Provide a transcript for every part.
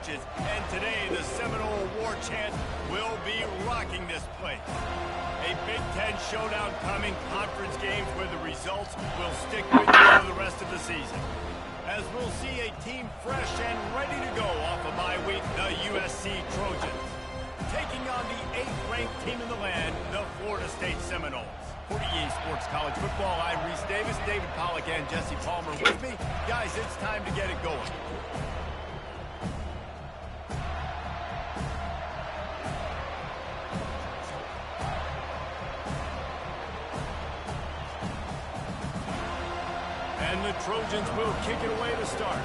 coaches. And today, the Seminole War Chant will be rocking this place. A Big Ten showdown coming, conference games where the results will stick with you for the rest of the season. As we'll see a team fresh and ready to go off a bye week, the USC Trojans, taking on the 8th-ranked team in the land, the Florida State Seminoles. For EA Sports College Football, I'm Reese Davis, David Pollack, and Jesse Palmer with me. Guys, it's time to get it going. And the Trojans will kick it away to start.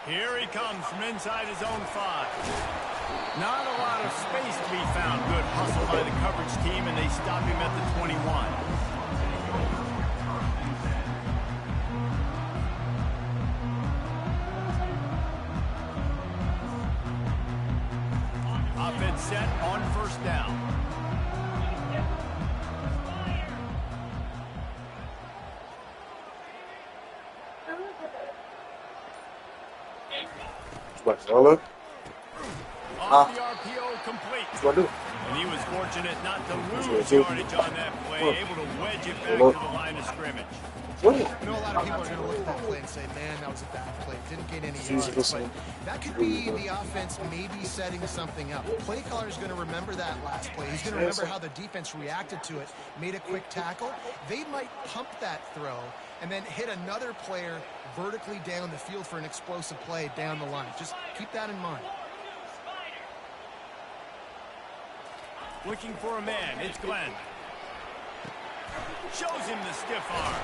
Here he comes from inside his own 5. Not a lot of space to be found. Good hustle by the coverage team, and they stop him at the 21. Offense set on first down. What, Lola? Off the RPO complete. What do? And he was fortunate not to lose yardage on that play, able to wedge it back to the line of scrimmage. What? I know a lot of people are going to look at that play and say, man, that was a bad play. Didn't gain any yards. But that could be the offense maybe setting something up. Play caller is going to remember that last play. He's going to remember how the defense reacted to it, made a quick tackle. They might pump that throw and then hit another player vertically down the field for an explosive play down the line. Just keep that in mind. Looking for a man, it's Glenn. Shows him the stiff arm.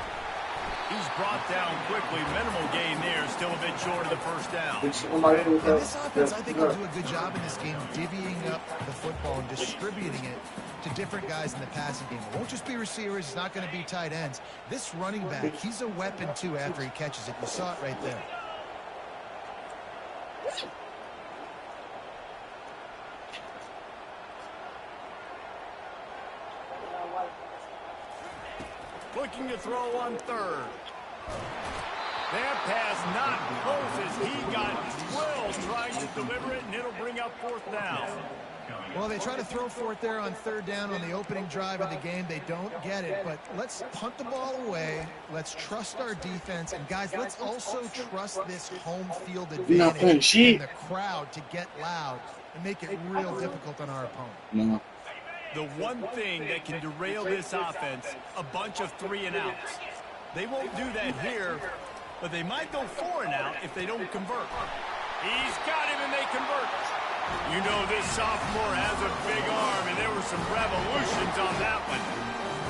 He's brought down quickly. Minimal gain there, still a bit short of the first down. And this offense, I think, will do a good job in this game divvying up the football and distributing it to different guys in the passing game. It won't just be receivers. It's not going to be tight ends. This running back, he's a weapon, too, after he catches it. You saw it right there. Looking to throw on third. That pass not close as he got drilled trying to deliver it, and it'll bring up fourth down. Well, they try to throw for it there on third down on the opening drive of the game. They don't get it, but let's punt the ball away. Let's trust our defense. And, guys, let's also trust this home field advantage and the crowd to get loud and make it real difficult on our opponent. The one thing that can derail this offense, a bunch of 3-and-outs. They won't do that here, but they might go 4-and-out if they don't convert. He's got him, and they convert. You know this sophomore has a big arm, and there were some revolutions on that one.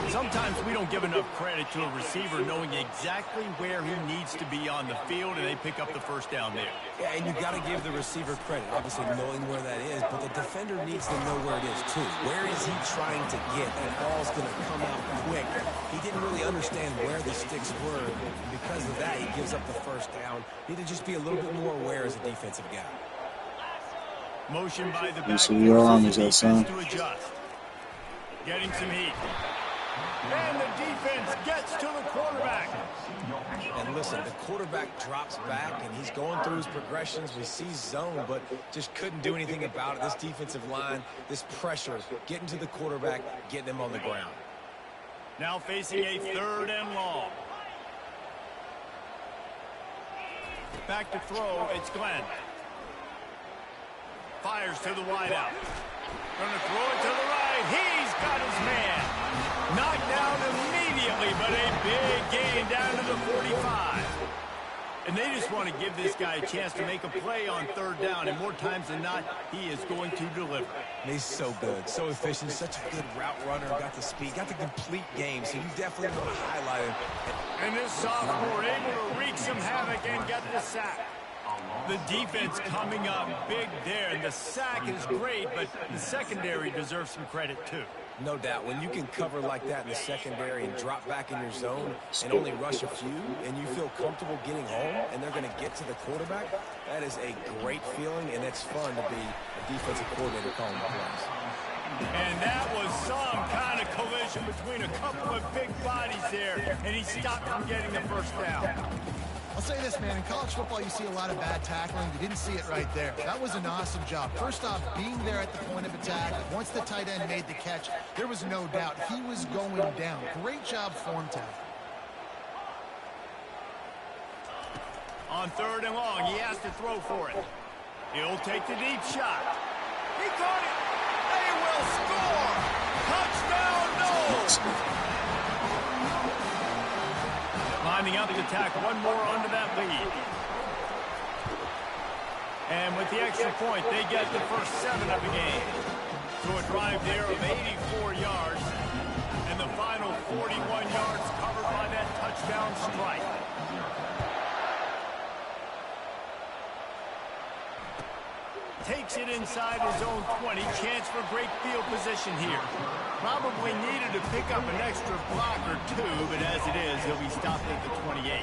Sometimes we don't give enough credit to a receiver knowing exactly where he needs to be on the field, and they pick up the first down there. Yeah, and you got to give the receiver credit, obviously knowing where that is, but the defender needs to know where it is too. Where is he trying to get? That ball's going to come out quick. He didn't really understand where the sticks were, and because of that, he gives up the first down. Need to just be a little bit more aware as a defensive guy. Motion by the back to adjust. Getting some heat. And the defense gets to the quarterback. And listen, the quarterback drops back, and he's going through his progressions. We see zone, but just couldn't do anything about it. This defensive line, this pressure, getting to the quarterback, getting him on the ground. Now facing a 3rd and long. Back to throw, it's Glenn. Fires to the wideout. Going to throw it to the right. He's got his man. Knocked down immediately, but a big gain down to the 45. And they just want to give this guy a chance to make a play on 3rd down, and more times than not, he is going to deliver. He's so good, so efficient, such a good route runner, got the speed, got the complete game, so you definitely want to highlight him. And this sophomore able to wreak some havoc and get the sack. The defense coming up big there, and the sack is great, but the secondary deserves some credit too. No doubt. When you can cover like that in the secondary and drop back in your zone and only rush a few, and you feel comfortable getting home, and they're going to get to the quarterback, that is a great feeling, and it's fun to be a defensive coordinator calling the plays. And that was some kind of collision between a couple of big bodies there, and he stopped from getting the first down. I'll say this, man. In college football, you see a lot of bad tackling. You didn't see it right there. That was an awesome job. First off, being there at the point of attack. Once the tight end made the catch, there was no doubt he was going down. Great job form tackle. On 3rd and long, he has to throw for it. He'll take the deep shot. He caught it. They will score. Touchdown, no. Lining up to tack one more under that lead. And with the extra point, they get the first 7 of the game. So a drive there of 84 yards. And the final 41 yards covered by that touchdown strike. Takes it inside his own 20. Chance for great field position here. Probably needed to pick up an extra block or 2, but as it is, he'll be stopped at the 28.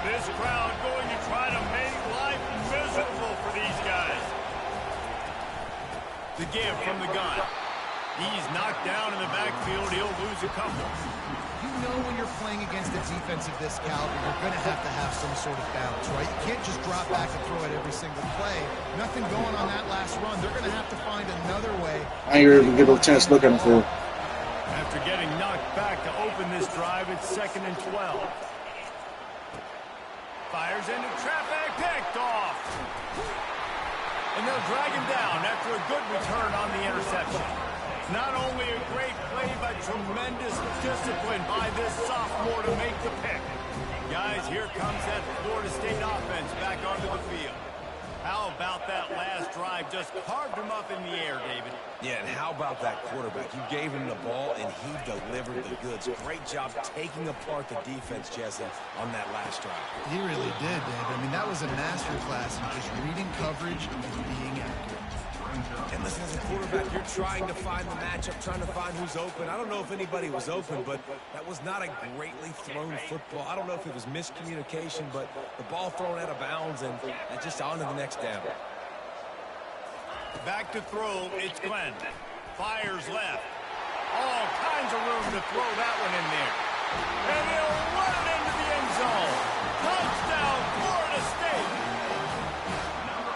This crowd going to try to make life miserable for these guys. The give from the gun. He's knocked down in the backfield. He'll lose a couple. You know when you're playing against a defense of this caliber, you're going to have some sort of balance, right? You can't just drop back and throw it every single play. Nothing going on that last run. They're going to have to find another way. I ain't even get a chance to look at him for. After getting knocked back to open this drive, it's 2nd and 12. Fires into traffic, picked off. And they'll drag him down after a good return on the interception. Not only a great play, but tremendous discipline by this sophomore to make the pick. Guys, here comes that Florida State offense back onto the field. How about that last drive? Just carved him up in the air, David. Yeah, and how about that quarterback? You gave him the ball, and he delivered the goods. Great job taking apart the defense, Jesse, on that last drive. He really did, David. I mean, that was a masterclass in just reading coverage and being accurate. And listen, as a quarterback, you're trying to find the matchup, trying to find who's open. I don't know if anybody was open, but that was not a greatly thrown football. I don't know if it was miscommunication, but the ball thrown out of bounds and just on to the next down. Back to throw, it's Glenn. Fires left. All kinds of room to throw that one in there. And he'll run it into the end zone. Touchdown, Florida State.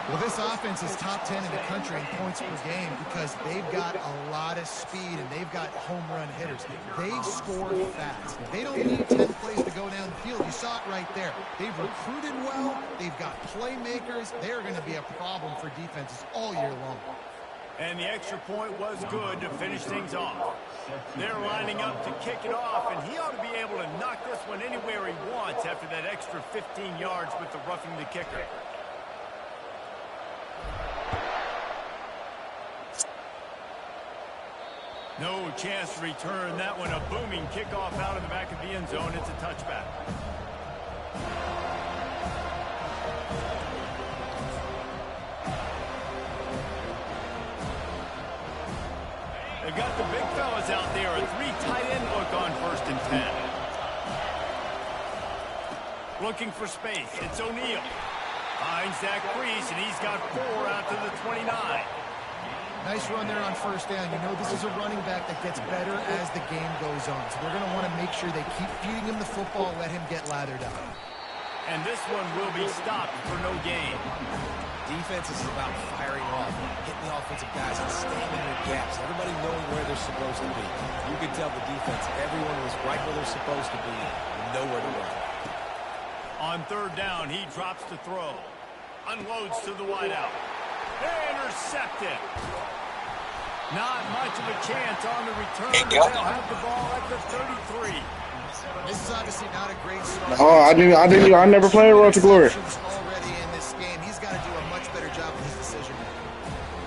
Well, this offense is top 10 in the country in points per game because they've got a lot of speed and they've got home run hitters. They score fast. They don't need 10 plays to go down the field. You saw it right there. They've recruited well. They've got playmakers. They're going to be a problem for defenses all year long. And the extra point was good to finish things off. They're lining up to kick it off, and he ought to be able to knock this one anywhere he wants after that extra 15 yards with the roughing the kicker. No chance to return that one. A booming kickoff out of the back of the end zone. It's a touchback. They've got the big fellas out there. A 3 tight end look on 1st and 10. Looking for space. It's O'Neal. Finds that crease, and he's got 4 out to the 29. Nice run there on 1st down. You know this is a running back that gets better as the game goes on. So they're going to want to make sure they keep feeding him the football and let him get lathered up. And this one will be stopped for no gain. Defense is about firing off, hitting the offensive guys, and staying in their gaps. Everybody knowing where they're supposed to be. You could tell the defense, everyone was right where they're supposed to be, and nowhere to run. On 3rd down, he drops to throw. Unloads to the wideout. Intercepted. Not much of a chance on the return. They'll have the ball at the 33. This is obviously not a great start. Oh, I never played Road to Glory. Already in this game, he's got to do a much better job with his decision.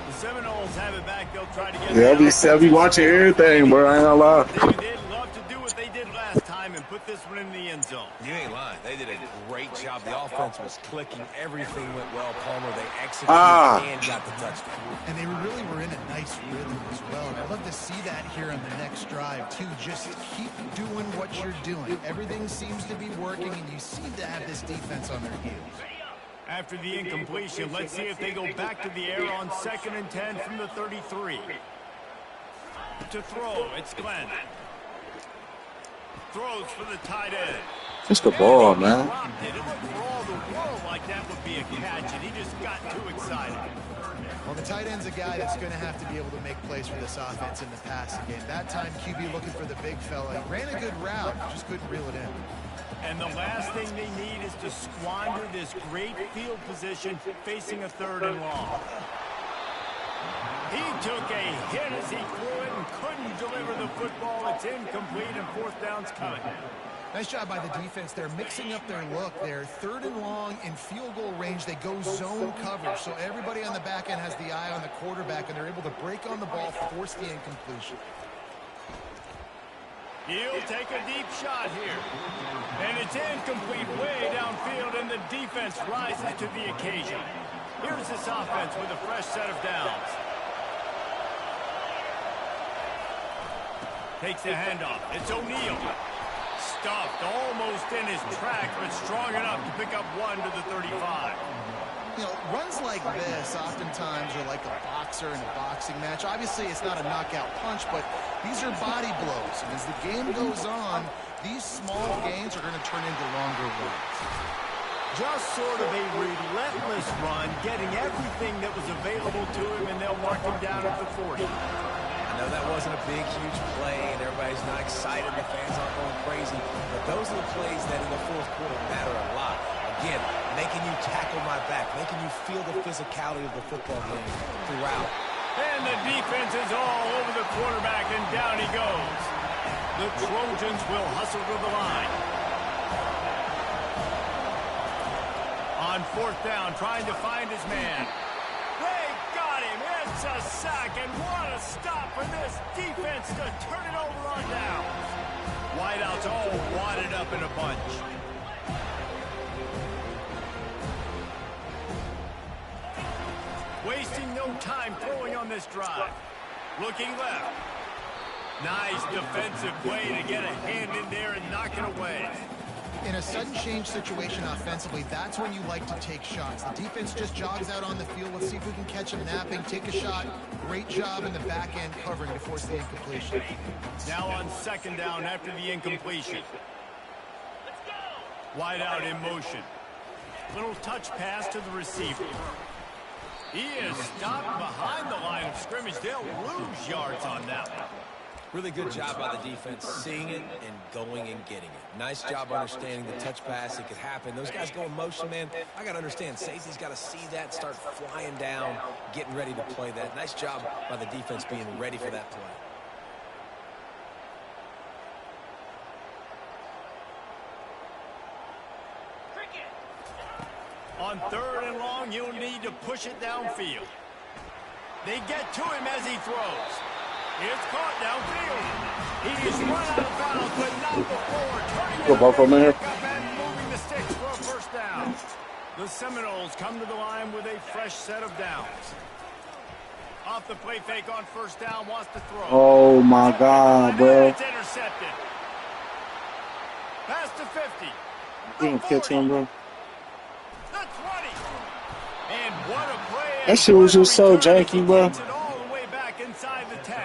The Seminoles have it back. They'll try to get Yeah, I'll be watching everything, bro. I ain't gonna lie. They'd love to do what they did last time and put this one in the end zone. You ain't lying. They did a great job. The offense was clicking. Everything went well. Palmer, they executed and got the touchdown. And they really were in a nice rhythm as well. And I'd love to see that here on the next drive, too. Just keep doing what you're doing. Everything seems to be working, and you seem to have this defense on their heels. After the incompletion, let's see if they go back to the air on 2nd and 10 from the 33. To throw, it's Glenn. Throws for the tight end. It's the ball, man. It looked for all the world like that would be a catch, and he just got too excited. Well, the tight end's a guy that's going to have to be able to make plays for this offense in the passing game. That time, QB looking for the big fella. He ran a good route, just couldn't reel it in. And the last thing they need is to squander this great field position facing a 3rd and long. He took a hit as he threw it and couldn't deliver the football. It's incomplete, and 4th down's coming. Nice job by the defense. They're mixing up their look. They're 3rd and long in field goal range. They go zone coverage, so everybody on the back end has the eye on the quarterback, and they're able to break on the ball, force the incompletion. He'll take a deep shot here. And it's incomplete way downfield, and the defense rises to the occasion. Here's this offense with a fresh set of downs. Takes the handoff. It's O'Neal. Stuffed almost in his tracks, but strong enough to pick up 1 to the 35. You know, runs like this oftentimes are like a boxer in a boxing match. Obviously, it's not a knockout punch, but these are body blows. And as the game goes on, these small gains are going to turn into longer runs. Just sort of a relentless run, getting everything that was available to him, and they'll mark him down at the 40. I know that wasn't a big, huge play, and everybody's not excited. The fans aren't going crazy. But those are the plays that in the 4th quarter matter a lot. Again, making you tackle my back, making you feel the physicality of the football game throughout. And the defense is all over the quarterback, and down he goes. The Trojans will hustle to the line. On 4th down, trying to find his man. They got him. It's a sack, and what a stop for this defense to turn it over on downs. Wideouts all wadded up in a bunch. Wasting no time throwing on this drive. Looking left. Nice defensive play to get a hand in there and knock it away. In a sudden change situation offensively, that's when you like to take shots. The defense just jogs out on the field. Let's see if we can catch him napping. Take a shot. Great job in the back end covering to force the incompletion. Now on 2nd down after the incompletion. Wide out in motion. Little touch pass to the receiver. He is stopped behind the line of scrimmage. They'll lose yards on that one. Really good job by the defense, seeing it and going and getting it. Nice job understanding the touch pass. It could happen. Those guys go in motion, man. I got to understand, safety's got to see that, start flying down, getting ready to play that. Nice job by the defense being ready for that play. On 3rd and long, you'll need to push it downfield. They get to him as he throws. It's caught downfield. He's run out of bounds, but not before. Turning Go ball from there. and moving the sticks for a 1st down. The Seminoles come to the line with a fresh set of downs. Off the play fake on 1st down, wants to throw. Oh my God, bro. It's intercepted. Pass to 50. Didn't catch him, bro. The 20. And what a play. That shit was just so janky, bro. Inside the 10.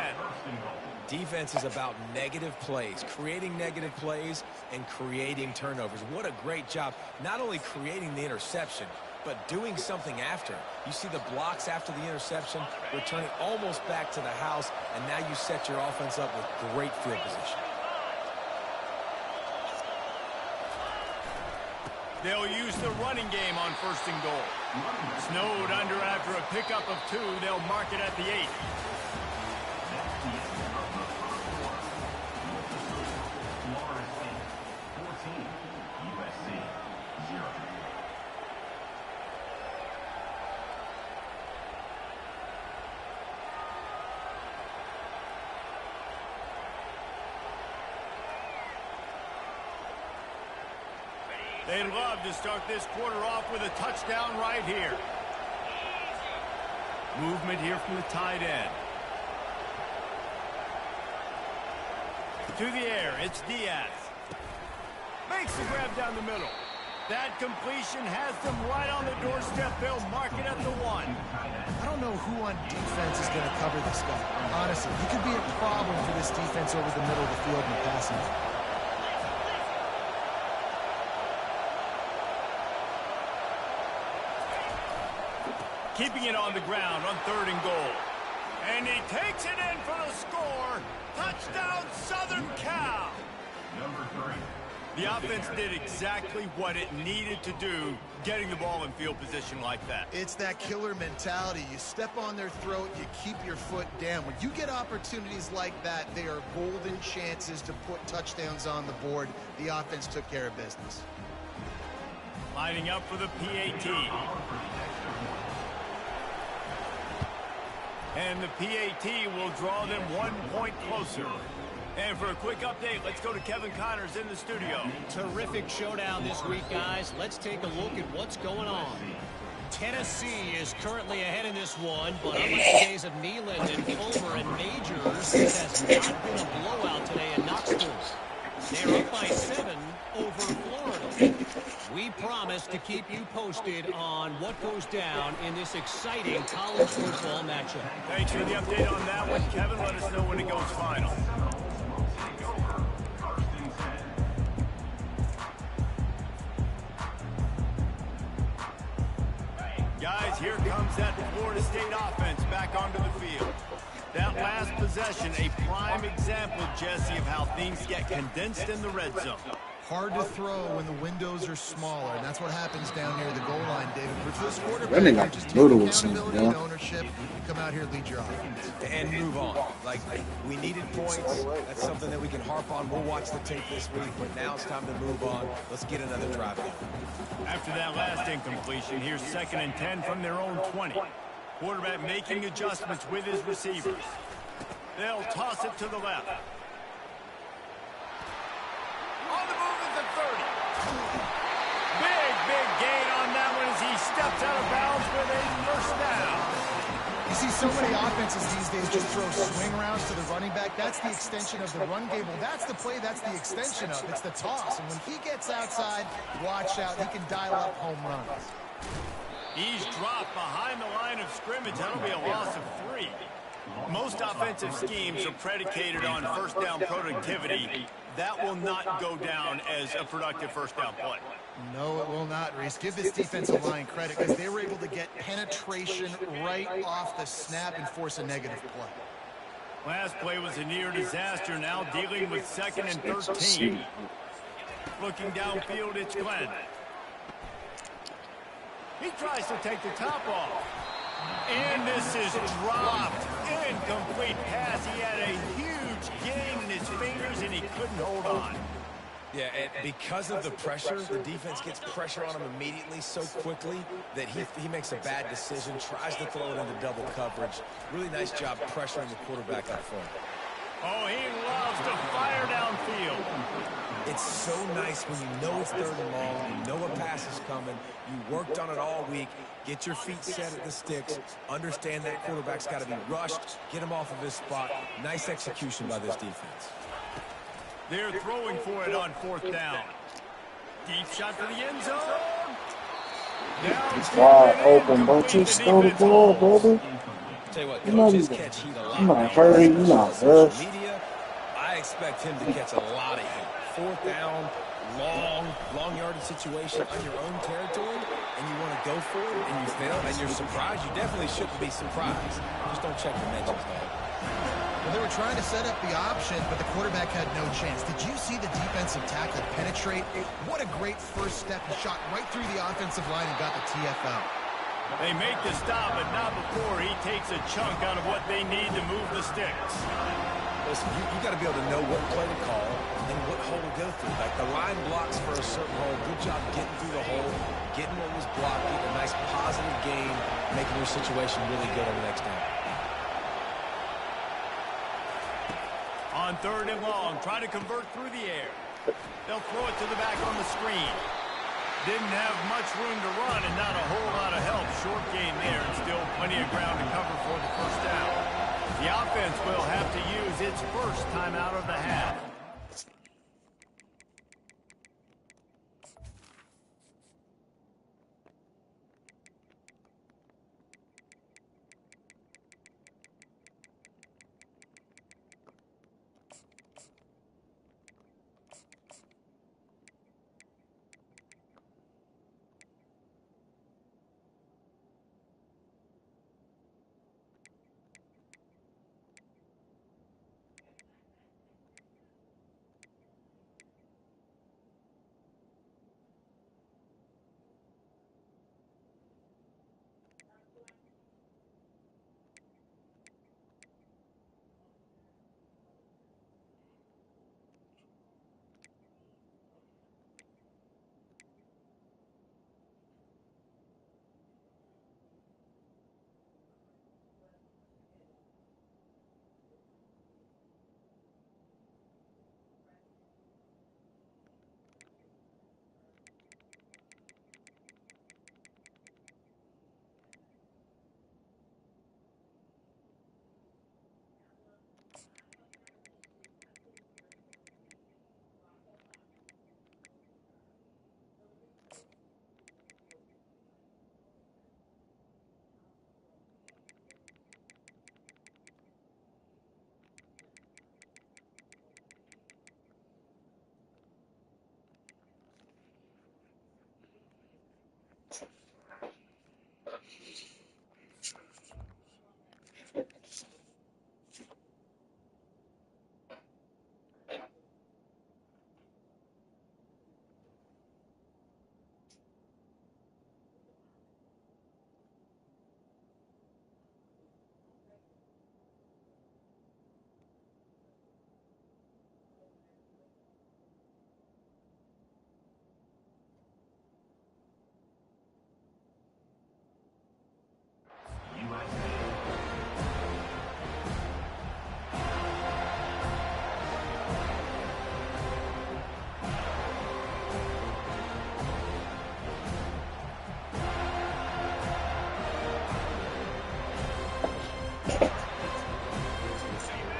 Defense is about negative plays, creating negative plays and creating turnovers. What a great job, not only creating the interception, but doing something after. You see the blocks after the interception, returning almost back to the house, and now you set your offense up with great field position. They'll use the running game on 1st and goal. Snowed under after a pickup of 2. They'll mark it at the 8. They'd love to start this quarter off with a touchdown right here. Movement here from the tight end. To the air, it's Diaz. Makes the grab down the middle. That completion has them right on the doorstep. They'll mark it at the 1. I don't know who on defense is going to cover this guy. Honestly, he could be a problem for this defense over the middle of the field in the passing game. Keeping it on the ground on 3rd and goal. And he takes it in for the score. Touchdown, Southern Cal. Number 3. The offense did exactly what it needed to do, getting the ball in field position like that. It's that killer mentality. You step on their throat, you keep your foot down. When you get opportunities like that, they are golden chances to put touchdowns on the board. The offense took care of business. Lining up for the PAT. And the PAT will draw them 1 point closer. And for a quick update, let's go to Kevin Connors in the studio. Terrific showdown this week, guys. Let's take a look at what's going on. Tennessee is currently ahead in this one, but unlike the days of Neyland and Culver and Majors, this has not been a blowout today in Knoxville. They're up by 7 over Florida. We promise to keep you posted on what goes down in this exciting college football matchup. Thanks for the update on that one, Kevin. Let us know when it goes final. Guys, here comes that Florida State offense back onto the field. That last possession, a prime example, Jesse, of how things get condensed in the red zone. Hard to throw when the windows are smaller, and that's what happens down near the goal line, David. But for this quarterback, Running like just take brutal, accountability yeah. and ownership, and come out here and lead your offense. And move on. Like, we needed points. That's something that we can harp on. We'll watch the tape this week, but now it's time to move on. Let's get another drive going. After that last incompletion, here's 2nd and 10 from their own 20. Quarterback making adjustments with his receivers. They'll toss it to the left. On the move is the 30. Big gain on that one as he steps out of bounds with a first down. You see so many offenses these days just throw swing routes to the running back. That's the extension of the run game. Well, that's the play that's the extension of. It's the toss. And when he gets outside, watch out. He can dial up home runs. He's dropped behind the line of scrimmage. That'll be a loss of 3. Most offensive schemes are predicated on first down productivity. That will not go down as a productive first down play. No, it will not, Reese. Give this defensive line credit because they were able to get penetration right off the snap and force a negative play. Last play was a near disaster. Now dealing with 2nd and 13. Looking downfield, it's Glenn. He tries to take the top off. And this is dropped. Incomplete pass. He had a huge gain in his fingers, and he couldn't hold on. Yeah, and because of the pressure, the defense gets pressure on him immediately so quickly that he makes a bad decision, tries to throw it into double coverage. Really nice job pressuring the quarterback up front. Oh, he loves to fire downfield. It's so nice when you know it's 3rd and long, you know a pass is coming, you worked on it all week, get your feet set at the sticks, understand that quarterback's got to be rushed, get him off of his spot. Nice execution by this defense. They're throwing for it on 4th down. Deep shot for the end zone. It's wide open, but just throw the ball, brother. Tell you what, You know coaches you catch heat a lot. you not hurry, you not rush. Media, I expect him to catch a lot of heat. 4th down, long yardage situation on your own territory, and you want to go for it, and you fail, and you're surprised. You definitely shouldn't be surprised. Just don't check the mentions, though. Well, they were trying to set up the option, but the quarterback had no chance. Did you see the defensive tackle penetrate? What a great first step. He shot right through the offensive line and got the TFL. They make the stop, but not before he takes a chunk out of what they need to move the sticks. Listen, you got to be able to know what play to call and what hole to go through. Like the line blocks for a certain hole. Good job getting through the hole, getting what was blocked, getting a nice positive gain, making your situation really good on the next down. On 3rd and long, trying to convert through the air. They'll throw it to the back on the screen. Didn't have much room to run and not a whole lot of help. Short gain there and still plenty of ground to cover for the first down. The offense will have to use its first timeout of the half.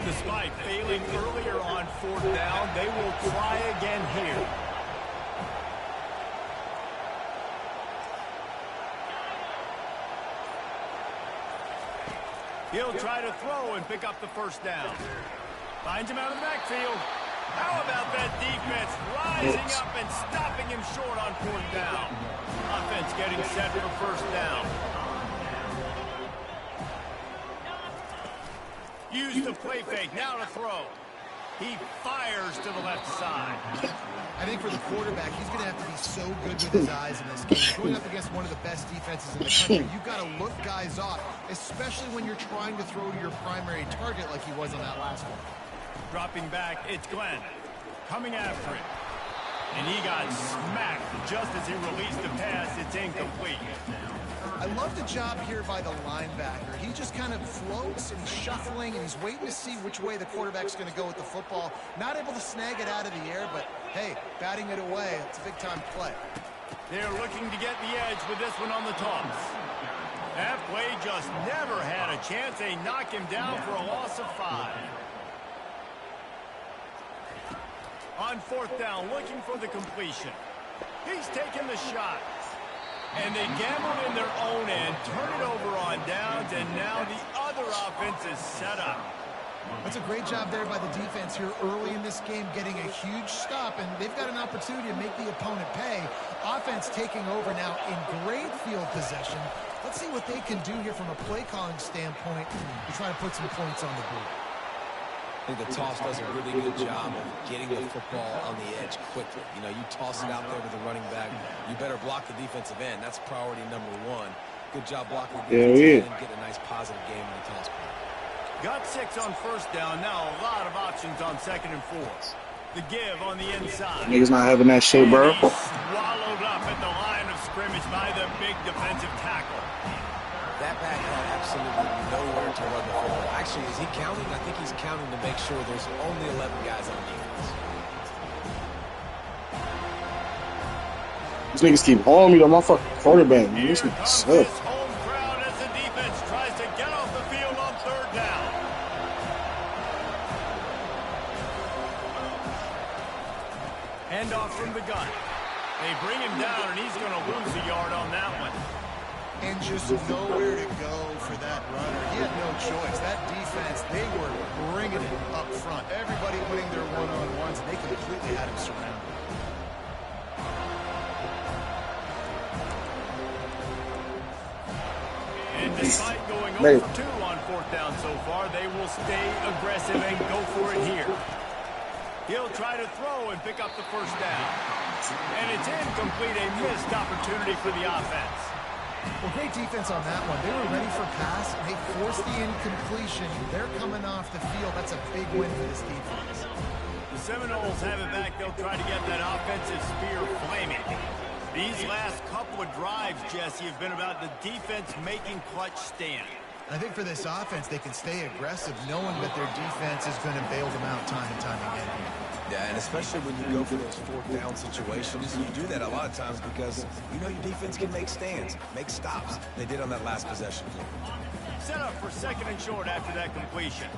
Despite failing earlier on fourth down, they will try again here. He'll try to throw and pick up the first down. Finds him out of the backfield. How about that defense rising up and stopping him short on fourth down? Offense getting set for first down. Use the play fake, now to throw. He fires to the left side. I think for the quarterback, he's going to have to be so good with his eyes in this game. Going up against one of the best defenses in the country, you've got to look guys off, especially when you're trying to throw to your primary target like he was on that last one. Dropping back, it's Glenn. Coming after it. And he got smacked just as he released the pass. It's incomplete. I love the job here by the linebacker. He just kind of floats and he's shuffling and he's waiting to see which way the quarterback's going to go with the football. Not able to snag it out of the air, but hey, batting it away, it's a big-time play. They're looking to get the edge with this one on the toss. That play just never had a chance. They knock him down for a loss of 5. On fourth down, looking for the completion. He's taking the shot. And they gambled in their own end, turn it over on downs, and now the other offense is set up. That's a great job there by the defense here early in this game, getting a huge stop, and they've got an opportunity to make the opponent pay. Offense taking over now in great field possession. Let's see what they can do here from a play-calling standpoint to try to put some points on the board. I think the toss does a really good job of getting the football on the edge quickly. You know, you toss it out there to the running back, you better block the defensive end. That's priority number 1. Good job blocking the defensive end, get a nice positive game in the toss play. Got 6 on first down. Now a lot of options on second and 4. The give on the inside. Niggas not having that shit, bro. Swallowed up at the line of scrimmage by the big defensive tackle. That back had absolutely nowhere to run the football. Actually, is he counting? I think he's counting to make sure there's only 11 guys on defense. These niggas keep hauling me to my fucking quarterback, man. These Here niggas comes suck. this home crowd as the defense tries to get off the field on third down. Handoff from the gun. They bring him down, and he's going to lose a yard on that one. And just nowhere to go for that runner. He had no choice. That defense, they were bringing it up front. Everybody winning their one-on-ones, and they completely had him surrounded. And despite going 0 for 2 on fourth down so far, they will stay aggressive and go for it here. He'll try to throw and pick up the first down. And it's incomplete, a missed opportunity for the offense. Well, great defense on that one. They were ready for pass. They forced the incompletion. They're coming off the field. That's a big win for this defense. The Seminoles have it back. They'll try to get that offensive spear flaming. These last couple of drives, Jesse, have been about the defense making clutch stand. I think for this offense, they can stay aggressive knowing that their defense is going to bail them out time and time again. Yeah, and especially when you go for those fourth down situations, you do that a lot of times because you know your defense can make stands, make stops. They did on that last possession. Set up for second and short after that completion.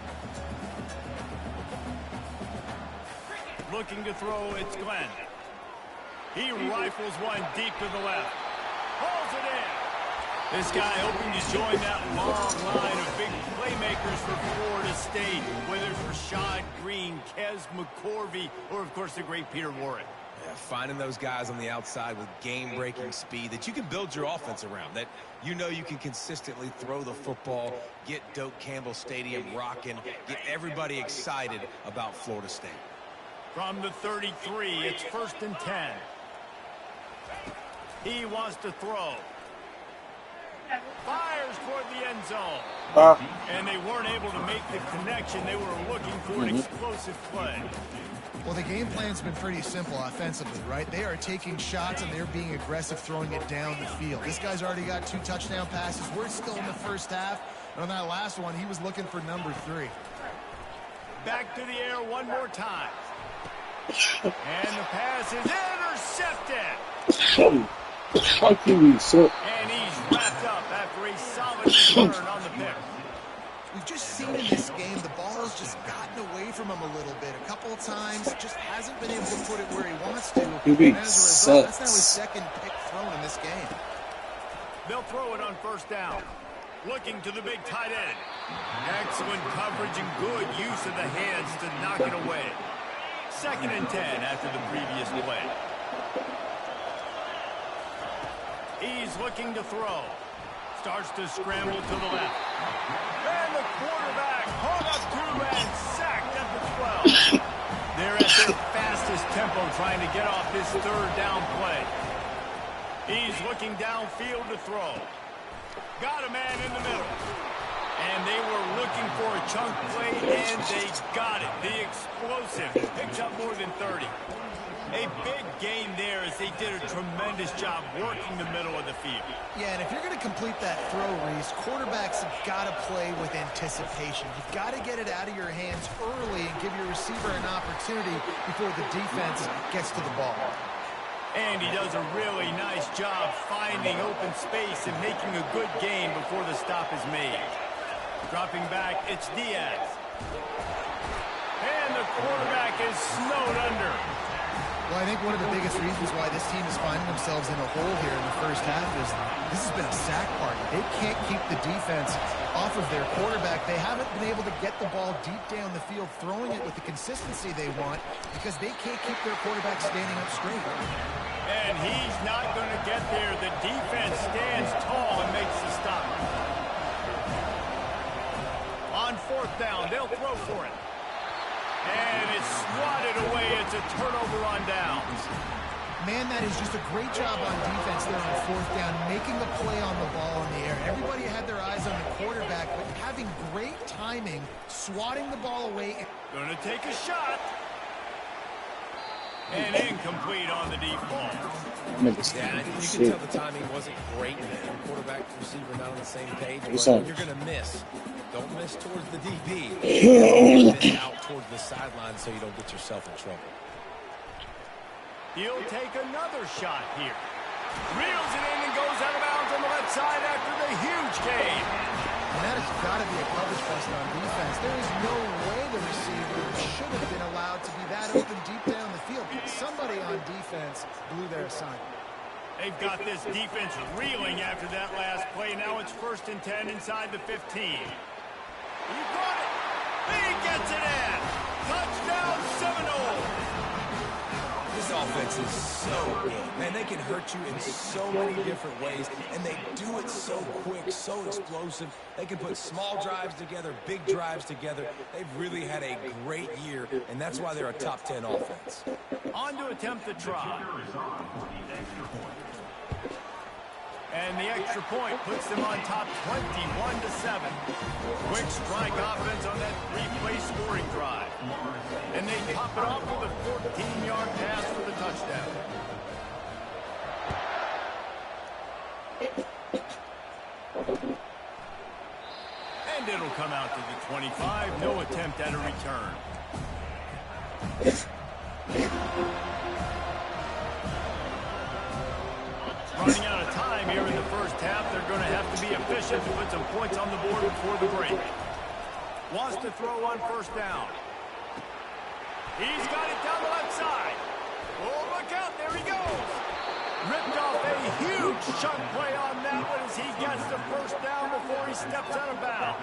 Looking to throw, it's Glenn. He rifles one deep to the left. Hauls it in. This guy hoping to join that long line of big playmakers for Florida State, whether it's Rashad Green, Kez McCorvey, or, of course, the great Peter Warren. Yeah, finding those guys on the outside with game-breaking speed that you can build your offense around, that you know you can consistently throw the football, get Doak Campbell Stadium rocking, get everybody excited about Florida State. From the 33, it's 1st and 10. He wants to throw. Fires toward the end zone. And they weren't able to make the connection. They were looking for an explosive play. Well, the game plan's been pretty simple offensively, right? They are taking shots, and they're being aggressive, throwing it down the field. This guy's already got 2 touchdown passes. We're still in the first half. And on that last one, he was looking for number 3. Back to the air one more time. And the pass is intercepted. Fuck you, sir. And he's wrapped up after a solid return on the pick. We've just seen in this game the ball has just gotten away from him a little bit. A couple of times, just hasn't been able to put it where he wants to. And as a result, that's now his second pick thrown in this game. They'll throw it on first down. Looking to the big tight end. Excellent coverage and good use of the hands to knock it away. 2nd and 10 after the previous play. He's looking to throw. Starts to scramble to the left. And the quarterback hung up 2 and sacked at the 12. They're at their fastest tempo trying to get off this 3rd down play. He's looking downfield to throw. Got a man in the middle. And they were looking for a chunk play, and they got it. The explosive picks up more than 30. A big gain there as they did a tremendous job working the middle of the field. Yeah, and if you're going to complete that throw, Reese, quarterbacks have got to play with anticipation. You've got to get it out of your hands early and give your receiver an opportunity before the defense gets to the ball. And he does a really nice job finding open space and making a good gain before the stop is made. Dropping back, it's Diaz. And the quarterback is snowed under. Well, I think one of the biggest reasons why this team is finding themselves in a hole here in the first half is this has been a sack party. They can't keep the defense off of their quarterback. They haven't been able to get the ball deep down the field, throwing it with the consistency they want because they can't keep their quarterback standing up straight. And he's not going to get there. The defense stands tall and makes the stop. On 4th down, they'll throw for it. And it's swatted away. It's a turnover on downs. Man, that is just a great job on defense there on 4th down, making the play on the ball in the air. Everybody had their eyes on the quarterback, but having great timing, swatting the ball away. Going to take a shot. And incomplete on the deep ball. Yeah, you can tell the timing wasn't great. Quarterback and receiver not on the same page. But when you're going to miss, don't miss towards the DB. Miss out towards the sideline so you don't get yourself in trouble. He'll take another shot here. Reels it in and goes out of bounds on the left side after the huge gain. And that has got to be a coverage bust on defense. There is no way the receiver should have been allowed to be that open deep down the field. Somebody on defense blew their assignment. They've got this defense reeling after that last play. Now it's 1st and 10 inside the 15. He got it. He gets it in. Touchdown Seminoles. This offense is so good. Man, they can hurt you in so many different ways, and they do it so quick, so explosive. They can put small drives together, big drives together. They've really had a great year, and that's why they're a top 10 offense. On to attempt the try. And the extra point puts them on top 21-7. Quick strike offense on that 3-play scoring drive. And they top it off with a 14-yard pass for the touchdown. And it'll come out to the 25. No attempt at a return. Running out of time here in the first half. They're going to have to be efficient to put some points on the board before the break. Wants to throw on 1st down. He's got it down the left side. Oh, look out. There he goes. Ripped off a huge chunk play on that one as he gets the 1st down before he steps out of bounds.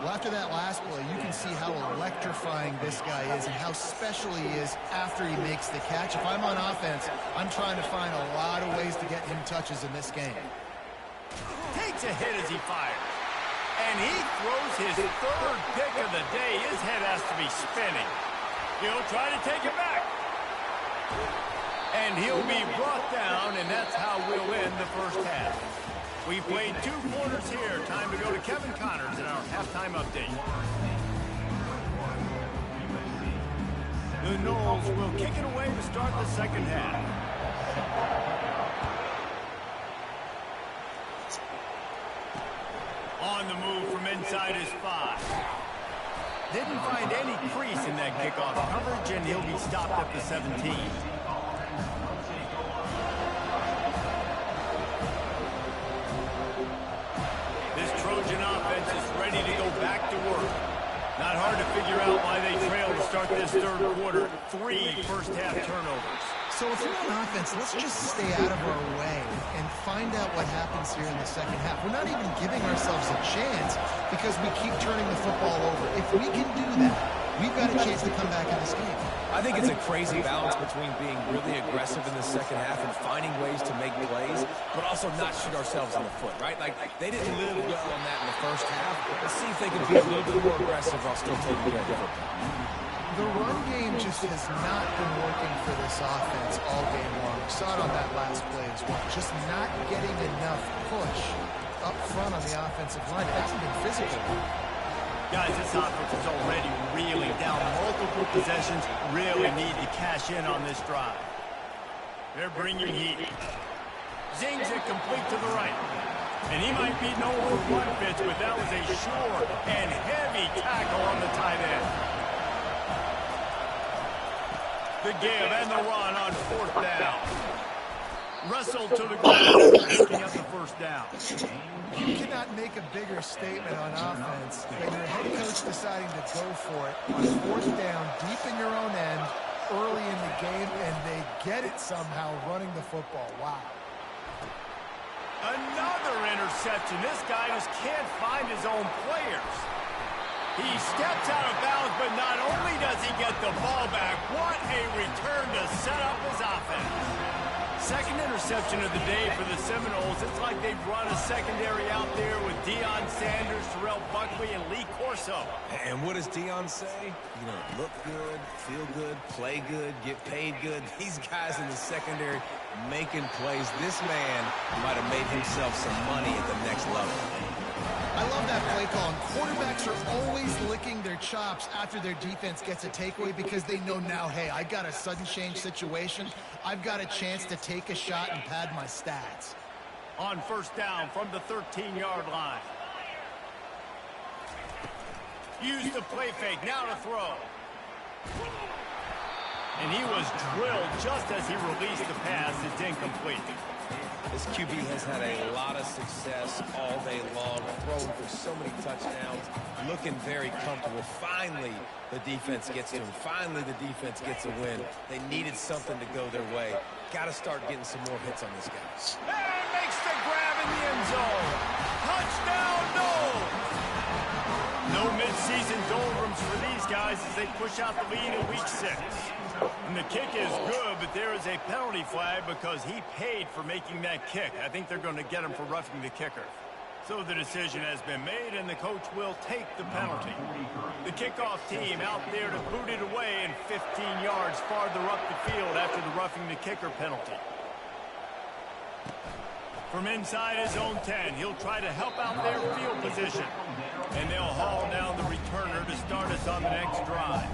Well, after that last play, you can see how electrifying this guy is and how special he is after he makes the catch. If I'm on offense, I'm trying to find a lot of ways to get him touches in this game. Takes a hit as he fires. And he throws his 3rd pick of the day. His head has to be spinning. He'll try to take it back. And he'll be brought down, and that's how we'll end the first half. We played 2 quarters here. Time to go to Kevin Connors in our halftime update. The Noles will kick it away to start the second half. On the move from inside his 5. Didn't find any crease in that kickoff coverage, and he'll be stopped at the 17. This Trojan offense is ready to go back to work. Not hard to figure out why they trail to start this 3rd quarter. 3 first-half turnovers. So if you're on offense, let's just stay out of our way and find out what happens here in the second half. We're not even giving ourselves a chance because we keep turning the football over. If we can do that, we've got a chance to come back in this game. I think it's a crazy balance between being really aggressive in the second half and finding ways to make plays, but also not shoot ourselves in the foot, right? Like, they didn't live well on that in the first half. Let's see if they can be a little bit more aggressive while still taking care of the football. The run game just has not been working for this offense all game long. We saw it on that last play as well. Just not getting enough push up front on the offensive line. It hasn't been physical. Guys, this offense is already reeling down multiple possessions. Really need to cash in on this drive. They're bringing heat. Zings it complete to the right. And he might be no over 1 pitch, but that was a sure and heavy tackle on the tight end. The give and the run on 4th down. Russell to the ground, picking up the 1st down. You cannot make a bigger statement on offense than your head coach deciding to go for it on 4th down, deep in your own end, early in the game, and they get it somehow running the football. Wow. Another interception. This guy just can't find his own players. He steps out of bounds, but not only does he get the ball back, what a return to set up his offense. 2nd interception of the day for the Seminoles. It's like they've run a secondary out there with Deion Sanders, Terrell Buckley, and Lee Corso. And what does Deion say? You know, look good, feel good, play good, get paid good. These guys in the secondary making plays. This man might have made himself some money at the next level. I love that play call. And quarterbacks are always licking their chops after their defense gets a takeaway because they know now, hey, I got a sudden change situation. I've got a chance to take a shot and pad my stats. On 1st down from the 13-yard line. Use the play fake. Now to throw. And he was drilled just as he released the pass. It's incomplete. This QB has had a lot of success all day long, throwing for so many touchdowns, looking very comfortable. Finally, the defense gets to him. Finally, the defense gets a win. They needed something to go their way. Got to start getting some more hits on this guy. And makes the grab in the end zone. Touchdown, no! No midseason doldrums for these guys as they push out the lead in week 6. And the kick is good, but there is a penalty flag because he paid for making that kick. I think they're going to get him for roughing the kicker. So the decision has been made, and the coach will take the penalty. The kickoff team out there to boot it away and 15 yards farther up the field after the roughing the kicker penalty. From inside his own 10, he'll try to help out their field position. And they'll haul down the returner to start us on the next drive.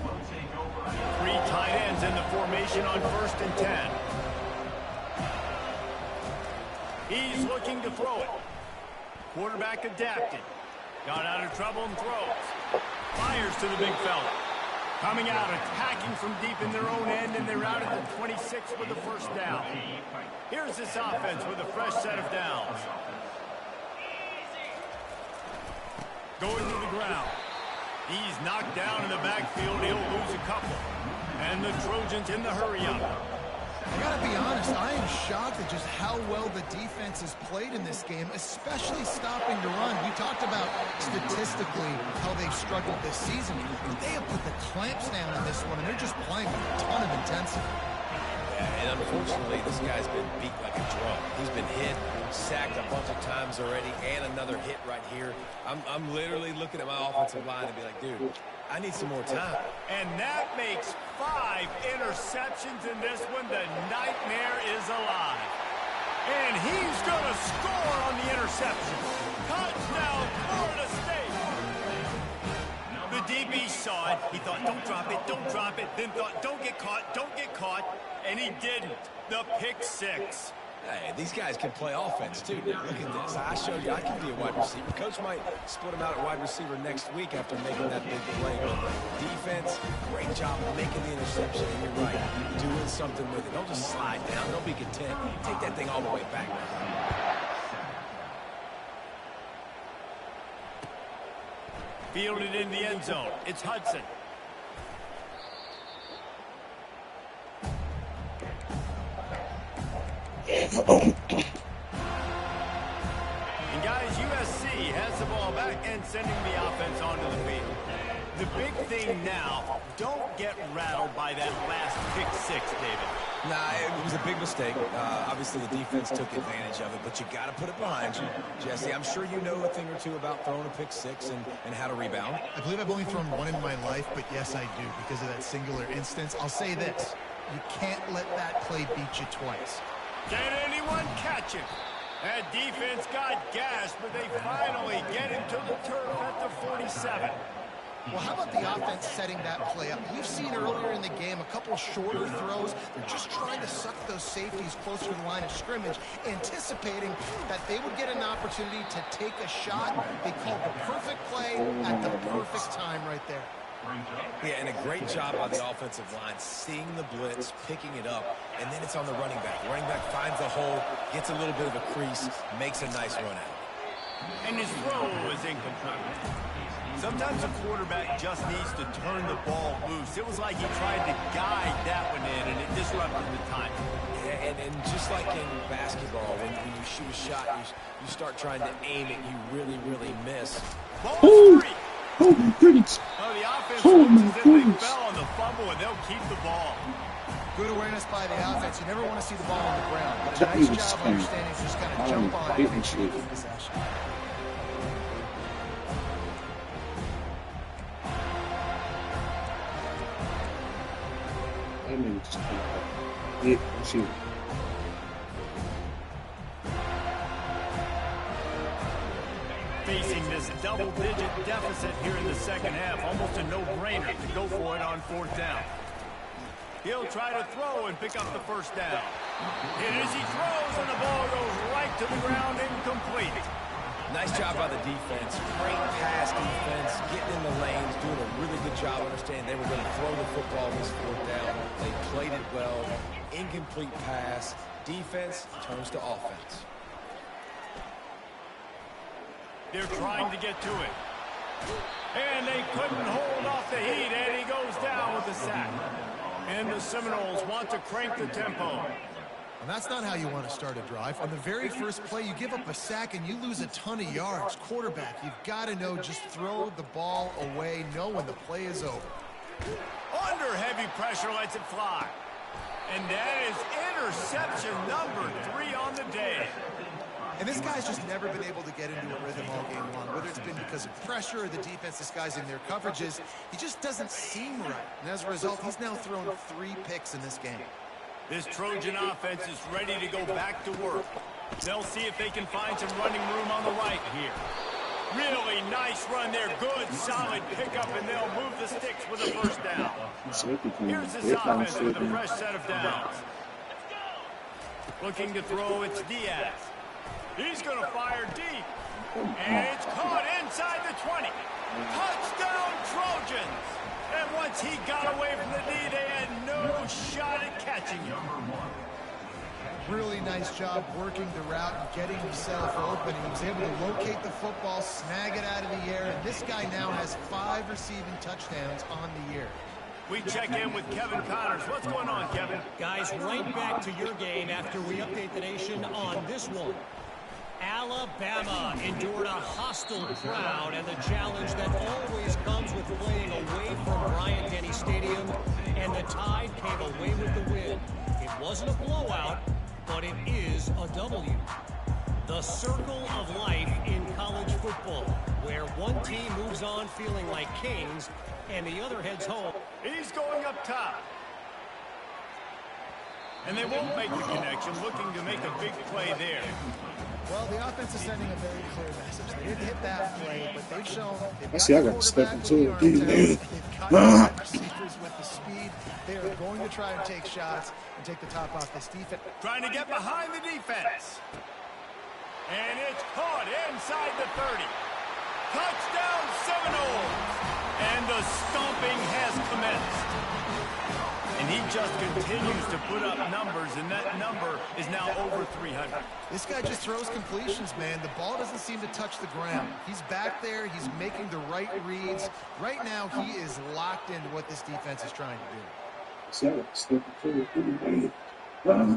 3 tight ends in the formation on 1st and 10. He's looking to throw it. Quarterback adapting. Got out of trouble and throws. Fires to the big fella. Coming out, attacking from deep in their own end, and they're out at the 26 with the first down. Here's this offense with a fresh set of downs. Going to the ground. He's knocked down in the backfield. He'll lose a couple. And the Trojans in the hurry-up. I gotta be honest, I am shocked at just how well the defense has played in this game, especially stopping the run. We talked about statistically how they've struggled this season, but they have put the clamps down in this one, and they're just playing with a ton of intensity. Yeah, and unfortunately, this guy's been beat like a drum. He's been hit, sacked a bunch of times already, and another hit right here. I'm literally looking at my offensive line and be like, dude, I need some more time. And that makes 5 interceptions in this one. The nightmare is alive. And he's going to score on the interception. Touchdown, Florida State. The DB saw it. He thought, don't drop it, don't drop it. Then thought, don't get caught, don't get caught. And he didn't. The pick 6. Hey, these guys can play offense, too. Now, look at this. I showed you I can be a wide receiver. Coach might split him out at wide receiver next week after making that big play. But defense, great job of making the interception. And you're right, doing something with it. Don't just slide down. Don't be content. Take that thing all the way back. Fielded in the end zone. It's Hudson. And guys, USC has the ball back and sending the offense onto the field. The big thing now, don't get rattled by that last pick 6, David. Nah, it was a big mistake. Obviously, the defense took advantage of it, but you got to put it behind you. Jesse, I'm sure you know a thing or two about throwing a pick 6 and how to rebound. I believe I've only thrown one in my life, but yes, I do, because of that singular instance. I'll say this. You can't let that play beat you twice. Can anyone catch him? That defense got gashed, but they finally get him to the turf at the 47. Well, how about the offense setting that play up? We've seen earlier in the game a couple shorter throws. They're just trying to suck those safeties closer to the line of scrimmage, anticipating that they would get an opportunity to take a shot. They called the perfect play at the perfect time right there. Yeah, and a great job by the offensive line, seeing the blitz, picking it up, and then it's on the running back. The running back finds a hole, gets a little bit of a crease, makes a nice run out. And his throw is incomplete. Sometimes a quarterback just needs to turn the ball loose. It was like he tried to guide that one in, and it disrupted the time. Yeah, and just like in basketball, when you shoot a shot, you start trying to aim it, you really, really miss. Ball's free. Oh my goodness. Oh, the offense Oh looks my as if goodness. they fell on the fumble, and they'll keep the ball. Good awareness by the offense. You never want to see the ball on the ground, but a That nice was job funny. understanding to just kind of jump on it and make sure you keep possession. I mean, it's just yeah, shoot. Facing this double-digit deficit here in the second half, almost a no-brainer to go for it on 4th down. He'll try to throw and pick up the first down. It is, he throws, and the ball goes right to the ground, incomplete. Nice job by the defense. Great pass defense, getting in the lanes, doing a really good job understanding they were going to throw the football this fourth down. They played it well. Incomplete pass. Defense turns to offense. They're trying to get to it. And they couldn't hold off the heat, and he goes down with the sack. And the Seminoles want to crank the tempo. And that's not how you want to start a drive. On the very first play, you give up a sack and you lose a ton of yards. Quarterback, you've got to know, just throw the ball away, know when the play is over. Under heavy pressure, lets it fly. And that is interception number 3 on the day. And this guy's just never been able to get into a rhythm all game long. Whether it's been because of pressure or the defense disguising their coverages, he just doesn't seem right. And as a result, he's now thrown 3 picks in this game. This Trojan offense is ready to go back to work. They'll see if they can find some running room on the right here. Really nice run there. Good, solid pickup, and they'll move the sticks with a first down. Here's this offense with a fresh set of downs. Looking to throw, it's Diaz. He's going to fire deep. And it's caught inside the 20. Touchdown, Trojans! And once he got away from the knee, they had no shot at catching him. Really nice job working the route and getting himself open. He was able to locate the football, snag it out of the air, and this guy now has 5 receiving touchdowns on the year. We check in with Kevin Connors. What's going on, Kevin? Guys, right back to your game after we update the nation on this one. Alabama endured a hostile crowd and the challenge that always comes with playing away from Bryant-Denny Stadium, and the Tide came away with the win. It wasn't a blowout, but it is a W. The circle of life in college football, where one team moves on feeling like kings and the other heads home. He's going up top. And they won't make the connection, looking to make a big play there. Well, the offense is sending a very clear message. They didn't hit that play, but they've shown they've I got to step into it. They've got receivers with the speed. They are going to try and take shots and take the top off this defense. Trying to get behind the defense. And it's caught inside the 30. Touchdown Seminoles! And the stomping has commenced. And he just continues to put up numbers, and that number is now over 300. This guy just throws completions, man. The ball doesn't seem to touch the ground. He's back there. He's making the right reads. Right now, he is locked into what this defense is trying to do.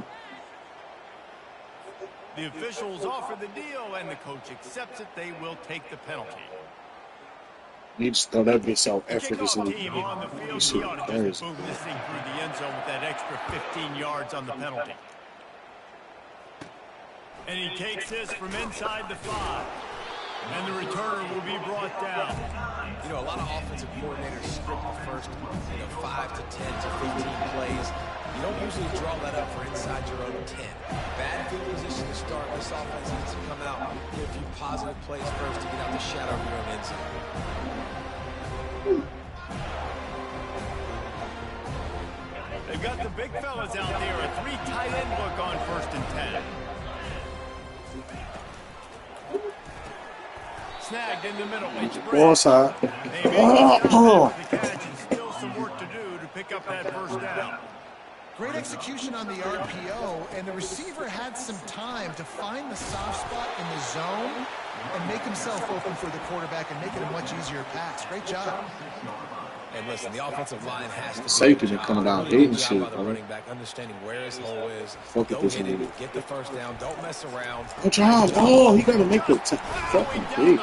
The officials offer the deal, and the coach accepts it. They will take the penalty. You just throw that bitch out effortlessly. Team on the field, he ought to just boom this thing through the end zone with that extra 15 yards on the penalty. And he takes this from inside the 5. And the returner will be brought down. You know, a lot of offensive coordinators script the first, 5 to 10 to 15 plays. You don't usually draw that up for inside your own 10. Bad field position to start. This offense needs to come out, get a few positive plays first to get out the shadow of your own end zone. They've got the big fellas out there. A 3 tight end look on 1st and 10. Snagged in the middle. It's Broadside. They make the catch and still some work to do to pick up that first down. Great execution on the RPO, and the receiver had some time to find the soft spot in the zone and make himself open for the quarterback and make it a much easier pass. Great job. And listen, the offensive line has to safety been coming down dating shit, by the running back, understanding where his hole is. Fuck Go it, this get nigga. it, get the first down. Don't mess around. Good job. Oh, he got to make it fucking big.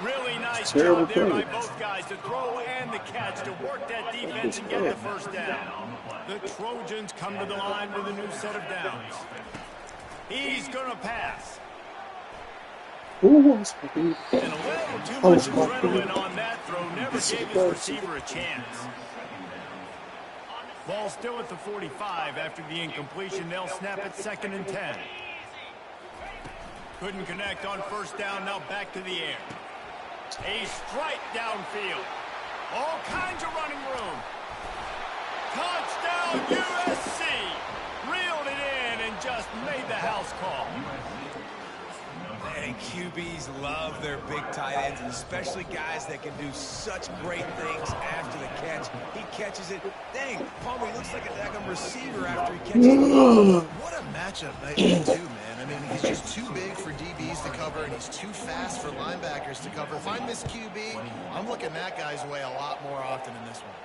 Really nice Terrible job there play. by both guys to throw and the catch to work that defense and get the first down. The Trojans come to the line with a new set of downs. He's going to pass. Ooh, And a little too much adrenaline on that throw never gave his receiver a chance. Ball still at the 45 after the incompletion. They'll snap it 2nd and 10. Couldn't connect on first down. Now back to the air. A strike downfield. All kinds of running room. Touchdown USC. Reeled it in and just made the house call. And QBs love their big tight ends, especially guys that can do such great things after the catch. He catches it. Dang, Palmer, he looks like a daggum receiver after he catches it. What a matchup night one, too, man. I mean, he's just too big for DBs to cover, and he's too fast for linebackers to cover. If I'm this QB, I'm looking that guy's way a lot more often in this one.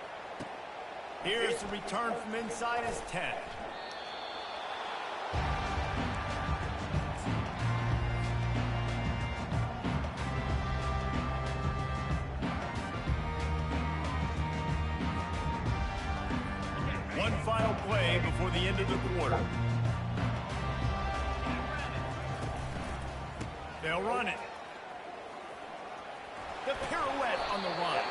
Here's the return from inside his 10. One final play before the end of the quarter. They'll run it. The pirouette on the run.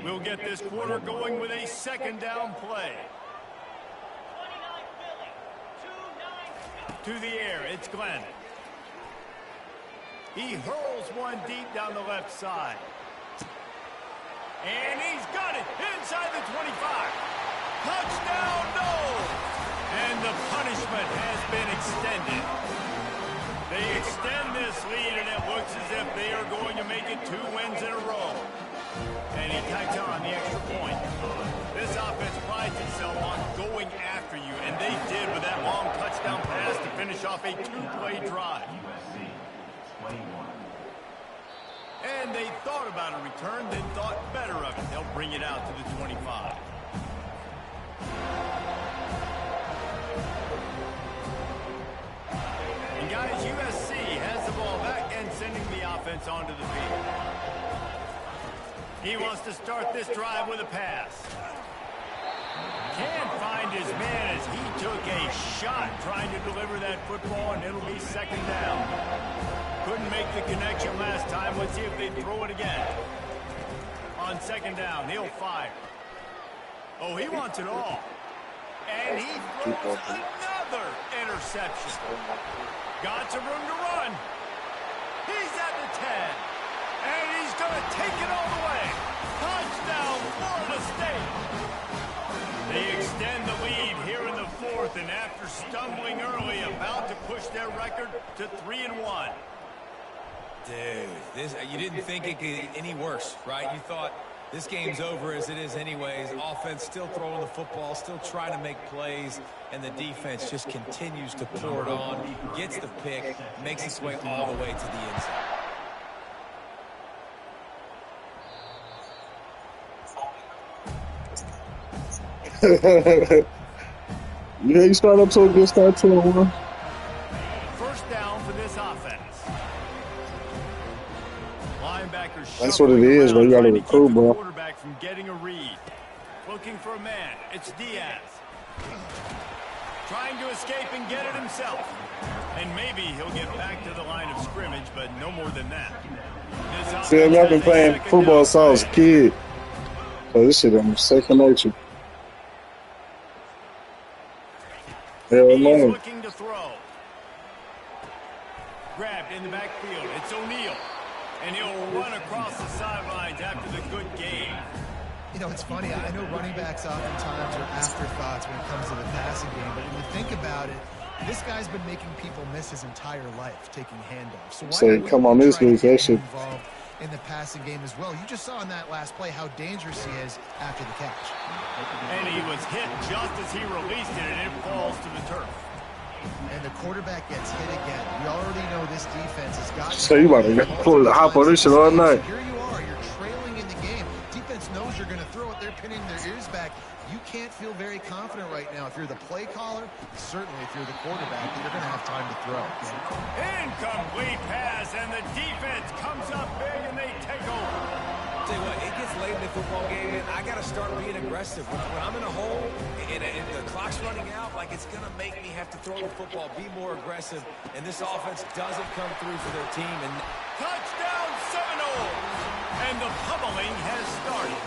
We'll get this quarter going with a second down play. To the air, it's Glenn. He hurls one deep down the left side. And he's got it inside the 25. Touchdown, no! And the punishment has been extended. They extend this lead, and it looks as if they are going to make it 2 wins in a row. And he tacks on the extra point. This offense prides itself on going after you, and they did with that long touchdown pass to finish off a 2-play drive. And they thought about a return, then thought better of it. They'll bring it out to the 25. And guys, USC has the ball back and sending the offense onto the field. He wants to start this drive with a pass. Can't find his man as he took a shot trying to deliver that football, and it'll be second down. Couldn't make the connection last time. Let's see if they throw it again. On second down, he'll fire. Oh, he wants it all. And he throws another interception. Got some room to run. He's at the 10. And he's going to take it all the way. Touchdown, Florida State. They extend the lead here in the fourth, and after stumbling early, about to push their record to 3-1. Dude, you didn't think it could get any worse, right? You thought this game's over as it is anyways. Offense still throwing the football, still trying to make plays, and the defense just continues to pour it on, gets the pick, makes its way all the way to the inside. Yeah, you start up to a good start to one. First down for this offense. Linebackers. That's what it is, bro. You got to recruit, bro. Quarterback from getting a read. Looking for a man. It's Diaz. Trying to escape and get it himself. And maybe he'll get back to the line of scrimmage, but no more than that. See, I've been playing football since I was a kid. So this shit is second nature. Hell no. He's looking to throw. Grabbed in the backfield. It's O'Neal. And he'll run across the sidelines after the good game. You know, it's funny. I know running backs oftentimes are afterthoughts when it comes to the passing game, but when you think about it, this guy's been making people miss his entire life taking handoffs. So why Say, come on, this week, that shit. Involved in the passing game as well. You just saw in that last play how dangerous he is after the catch. And he was hit just as he released it, and it falls to the turf. And the quarterback gets hit again. We already know this defense has got. So you about to pull the hop on this shit all night. Here you are. You're trailing in the game. Defense knows you're going to throw it. They're pinning their ears back. You can't feel very confident right now. If you're the play caller, certainly if you're the quarterback, you're going to have time to throw. Incomplete pass, and the defense comes up big, and they take over. Tell you what, it gets late in the football game, and I got to start being aggressive. When I'm in a hole and the clock's running out, like it's going to make me have to throw the football, be more aggressive, and this offense doesn't come through for their team. And Touchdown Seminoles! And the pummeling has started.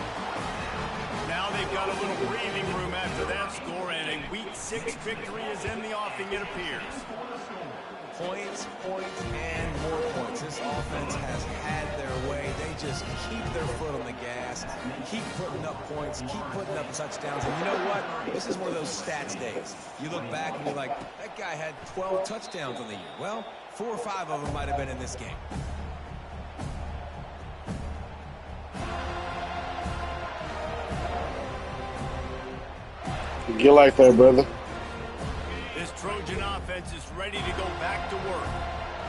Now they've got a little breathing room after that score, and a Week 6 victory is in the offing, it appears. Points, and more points. This offense has had their way. They just keep their foot on the gas, keep putting up points, keep putting up touchdowns. And you know what? This is one of those stats days. You look back and you're like, that guy had 12 touchdowns on the year. Well, 4 or 5 of them might have been in this game. Get like that, brother. This Trojan offense is ready to go back to work.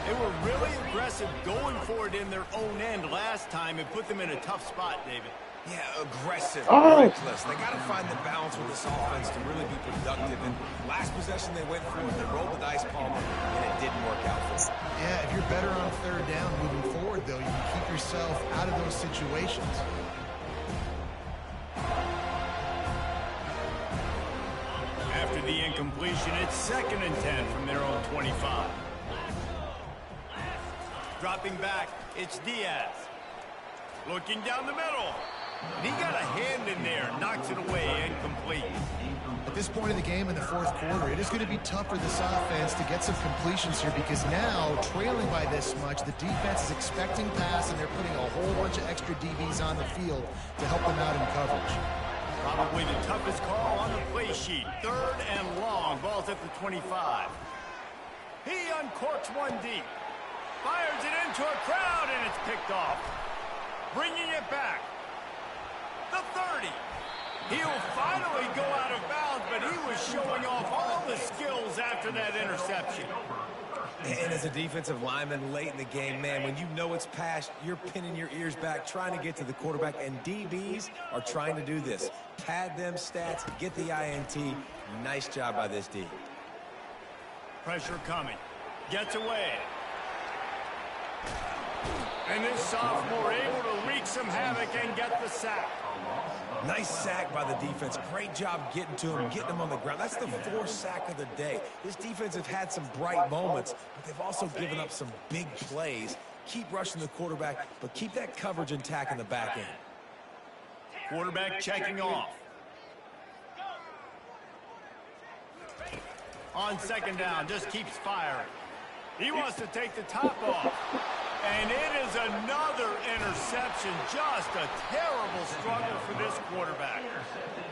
They were really aggressive going for it in their own end last time and put them in a tough spot, David. Yeah, aggressive, reckless. They got to find the balance with this offense to really be productive. And last possession they went for it, they rolled the dice, Palmer, and it didn't work out for them. Yeah, if you're better on 3rd down moving forward, though, you can keep yourself out of those situations. After the incompletion, it's 2nd and 10 from their own 25. Dropping back, it's Diaz. Looking down the middle. And he got a hand in there, knocks it away, incomplete. At this point in the game in the 4th quarter, it is going to be tough for this offense to get some completions here because now, trailing by this much, the defense is expecting pass and they're putting a whole bunch of extra DBs on the field to help them out in coverage. Probably the toughest call on the play sheet. 3rd and long. Ball's at the 25. He uncorks one deep. Fires it into a crowd, and it's picked off. Bringing it back. The 30. He'll finally go out of bounds, but he was showing off all the skills after that interception. And as a defensive lineman late in the game, man, when you know it's past, you're pinning your ears back, trying to get to the quarterback, and DBs are trying to do this. Pad them stats, get the INT. Nice job by this D. Pressure coming. Gets away. And this sophomore able to wreak some havoc and get the sack. Nice sack by the defense. Great job getting to him, getting him on the ground. That's the 4th sack of the day. This defense have had some bright moments, but they've also given up some big plays. Keep rushing the quarterback, but keep that coverage intact in the back end. Quarterback checking off. On 2nd down, just keeps firing. He wants to take the top off. And it is another interception. Just a terrible struggle for this quarterback.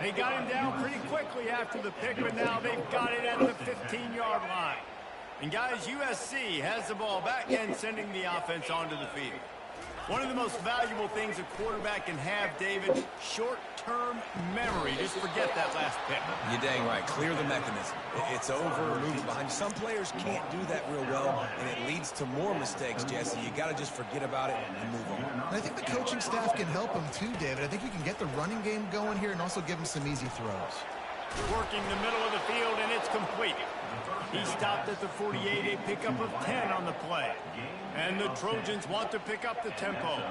They got him down pretty quickly after the pick, but now they've got it at the 15-yard line. And guys, USC has the ball back and sending the offense onto the field. One of the most valuable things a quarterback can have, David, short-term memory. Just forget that last pick. You're dang right. Clear the mechanism. It's over, move it behind you. Some players can't do that real well, and it leads to more mistakes, Jesse. You got to just forget about it and move on. And I think the coaching staff can help him too, David. I think you can get the running game going here and also give him some easy throws. Working the middle of the field, and it's complete. He stopped at the 48, a pickup of 10 on the play. And the Trojans want to pick up the tempo.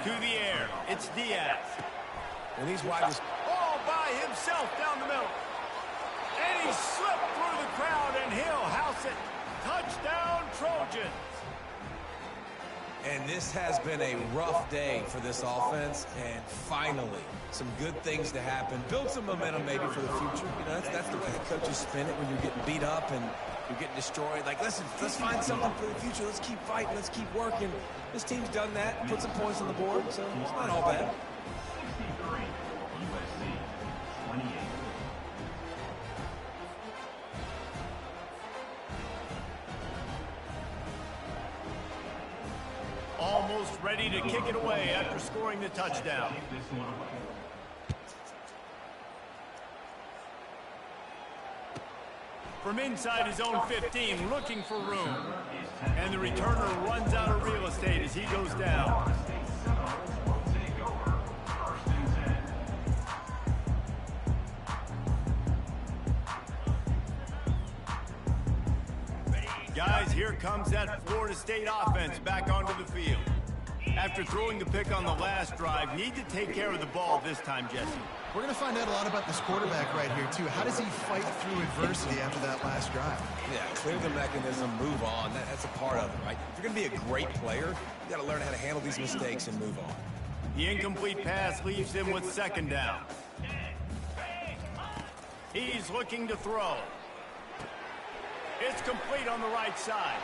To the air, it's Diaz. And these wide receivers all by himself down the middle. And he slipped through the crowd, and he'll house it. Touchdown, Trojans. And this has been a rough day for this offense, and finally, some good things to happen. Build some momentum maybe for the future. You know, that's the way the coaches spin it when you're getting beat up and you're getting destroyed. Like, listen, let's find something for the future. Let's keep fighting. Let's keep working. This team's done that, put some points on the board, so it's not all bad. Almost ready to kick it away after scoring the touchdown. From inside his own 15, looking for room. And the returner runs out of real estate as he goes down. Guys, here comes that Florida State offense back onto the field. After throwing the pick on the last drive, need to take care of the ball this time, Jesse. We're going to find out a lot about this quarterback right here, too. How does he fight through adversity after that last drive? Yeah, clear the mechanism, move on. That's a part of it, right? If you're going to be a great player, you got to learn how to handle these mistakes and move on. The incomplete pass leaves him with 2nd down. He's looking to throw. It's complete on the right side.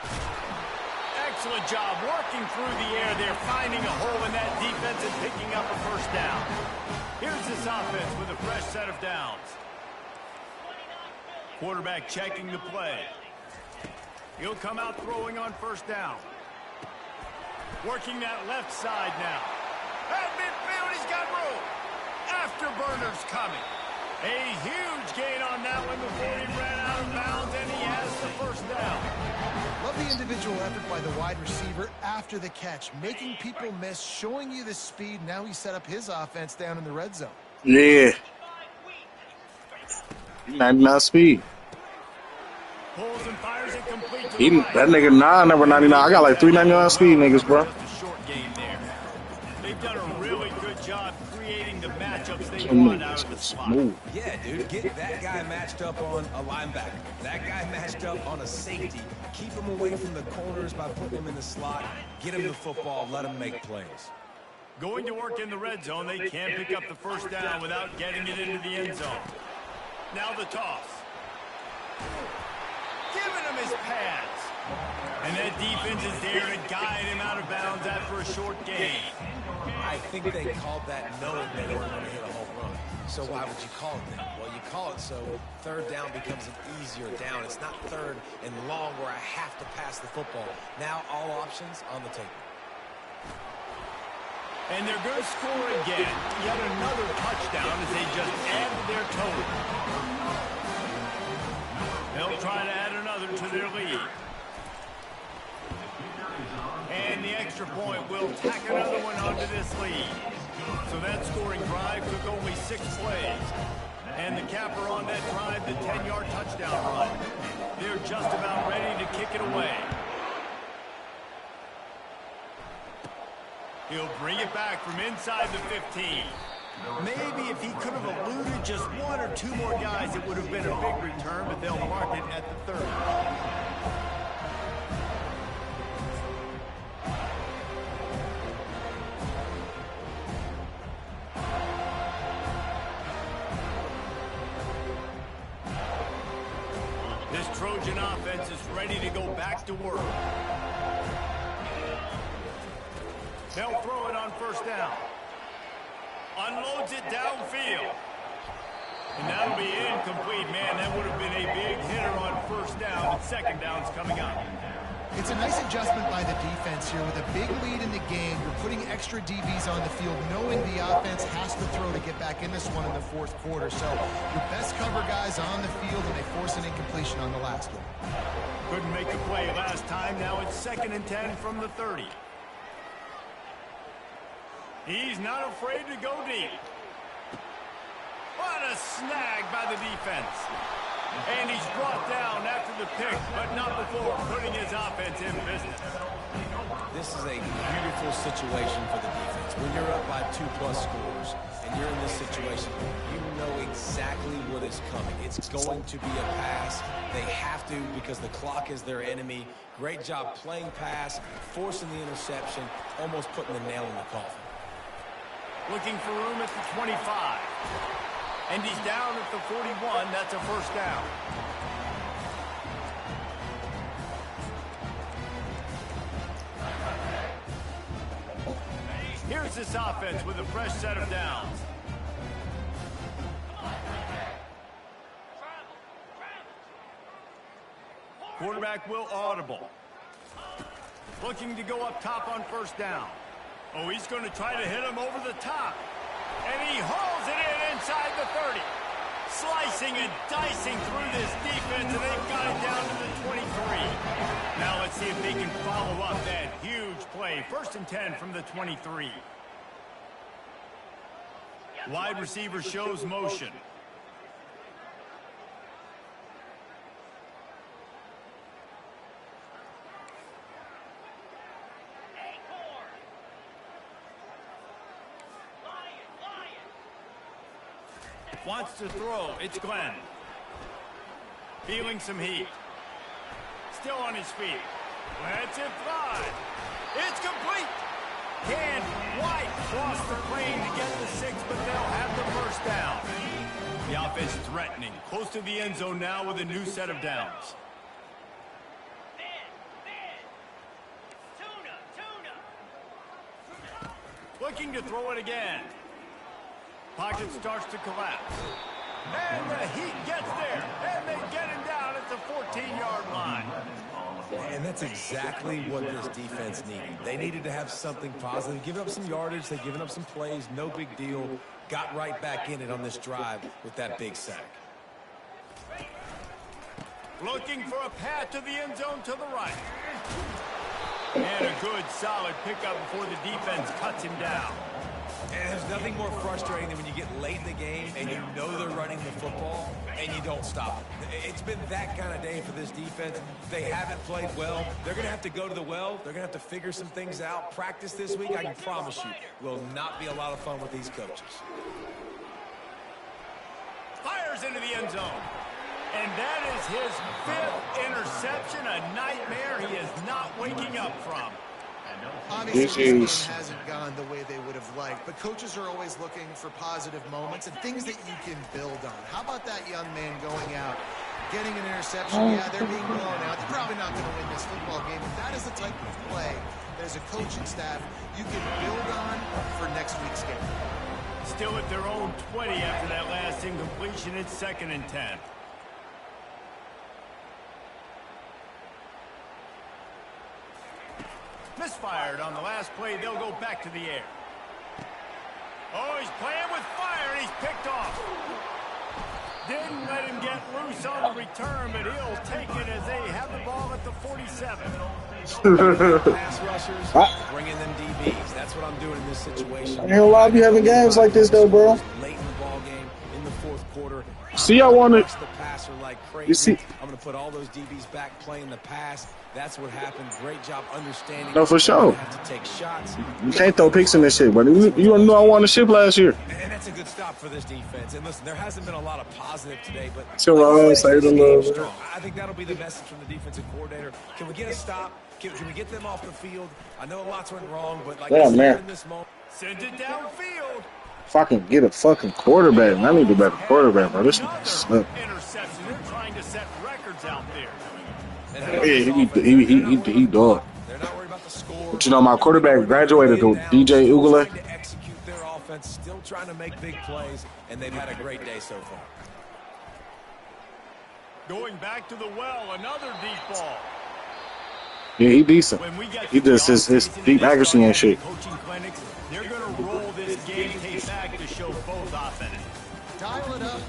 Excellent job working through the air there, finding a hole in that defense and picking up a first down. Here's this offense with a fresh set of downs. Quarterback checking the play. He'll come out throwing on first down. Working that left side now. At midfield, he's got room. Afterburners coming. A huge gain on that one before he ran out of bounds, and he has the first down. Love the individual effort by the wide receiver after the catch, making people miss, showing you the speed. Now he set up his offense down in the red zone. Yeah. 99 speed. Pulls and fires it complete to He, the right. that nigga 9 never 99. I got like 399 speed niggas, bro. Just a short game there. They've done a really good job creating the matchups they Them want out niggas of the was slot. smooth. Yeah, dude, get that guy matched up on a linebacker. That guy matched up on a safety. Keep him away from the corners by putting him in the slot. Get him the football. Let him make plays. Going to work in the red zone, they can't pick up the first down without getting it into the end zone. Now the toss. Giving him his pads. And that defense is there to guide him out of bounds after a short gain. I think they called that knowing they weren't going to hit a home run. So why would you call it that? Well, you call it so third down becomes an easier down. It's not third and long where I have to pass the football. Now all options on the table. And they're going to score again. Yet another touchdown as they just add to their total. They'll try to add another to their lead. And the extra point will tack another one onto this lead. So that scoring drive took only 6 plays. And the capper on that drive, the 10-yard touchdown run. They're just about ready to kick it away. He'll bring it back from inside the 15. Maybe if he could have eluded just 1 or 2 more guys, it would have been a big return, but they'll mark it at the 30. This Trojan offense is ready to go back to work. They'll throw it on first down. Unloads it downfield. And that'll be incomplete. Man, that would have been a big hitter on first down, and second down's coming up. It's a nice adjustment by the defense here. With a big lead in the game, you're putting extra DBs on the field, knowing the offense has to throw to get back in this one in the fourth quarter. So your best cover guys on the field, and they force an incompletion on the last one. Couldn't make the play last time. Now it's 2nd and 10 from the 30. He's not afraid to go deep. What a snag by the defense. And he's brought down after the pick, but not before putting his offense in business. This is a beautiful situation for the defense. When you're up by 2+ scores and you're in this situation, you know exactly what is coming. It's going to be a pass. They have to because the clock is their enemy. Great job playing pass, forcing the interception, almost putting the nail in the coffin. Looking for room at the 25. And he's down at the 41. That's a first down. Here's this offense with a fresh set of downs. Quarterback will audible. Looking to go up top on first down. Oh, he's going to try to hit him over the top. And he hauls it in inside the 30. Slicing and dicing through this defense, and they've got it down to the 23. Now let's see if they can follow up that huge play. 1st and 10 from the 23. Wide receiver shows motion. Wants to throw. It's Glenn. Feeling some heat. Still on his feet. Lets it fly. It's complete. Can White cross the plane to get the 6, but they'll have the first down. The offense threatening. Close to the end zone now with a new set of downs. looking to throw it again. Pocket starts to collapse. And the Heat gets there. And they get him down at the 14-yard line. And that's exactly what this defense needed. They needed to have something positive. Giving up some yardage, they've given up some plays, no big deal. Got right back in it on this drive with that big sack. Looking for a path to the end zone to the right. And a good, solid pickup before the defense cuts him down. And there's nothing more frustrating than when you get late in the game and you know they're running the football and you don't stop. It's been that kind of day for this defense. They haven't played well. They're going to have to go to the well. They're going to have to figure some things out. Practice this week, I can promise you, will not be a lot of fun with these coaches. Fires into the end zone. And that is his 5th interception, a nightmare he is not waking up from. Obviously, this game hasn't gone the way they would have liked, but coaches are always looking for positive moments and things that you can build on. How about that young man going out, getting an interception? Yeah, they're being blown out. They're probably not going to win this football game, but that is the type of play that as a coaching staff you can build on for next week's game. Still at their own 20 after that last incompletion. It's 2nd and 10. Misfired on the last play. They'll go back to the air. Oh, he's playing with fire, and he's picked off. Didn't let him get loose on the return, but he'll take it as they have the ball at the 47. Pass rushers, bringing them DBs. That's what I'm doing in this situation. I hear a lot of you having games like this, though, bro. Late in the ball game, in the 4th quarter. See, I want to. The passer like crazy. You see, I'm going to put all those DBs back playing the pass. That's what happened. Great job understanding. No, for sure. Have to take shots. You can't throw picks in this shit, but you know I won the ship last year. And that's a good stop for this defense. And listen, there hasn't been a lot of positive today, but Say the love. I think that'll be the message from the defensive coordinator. Can we get a stop? Can we get them off the field? I know lots went wrong, but like yeah, man. In this moment, send it downfield. If I can get a fucking quarterback, I need a better quarterback, bro. This nigga sucks. Interception. They're trying to set records out there. Yeah, he dog. They're not worried about the score. But you know, my quarterback graduated to DJ Ugule. To execute their offense, still trying to make big plays, and they've had a great day so far. Going back to the well, another deep ball. Yeah, he decent. He does his deep accuracy and shit. Coaching clinics, they're going to roll this game tape back to show both offenses. Dial it up.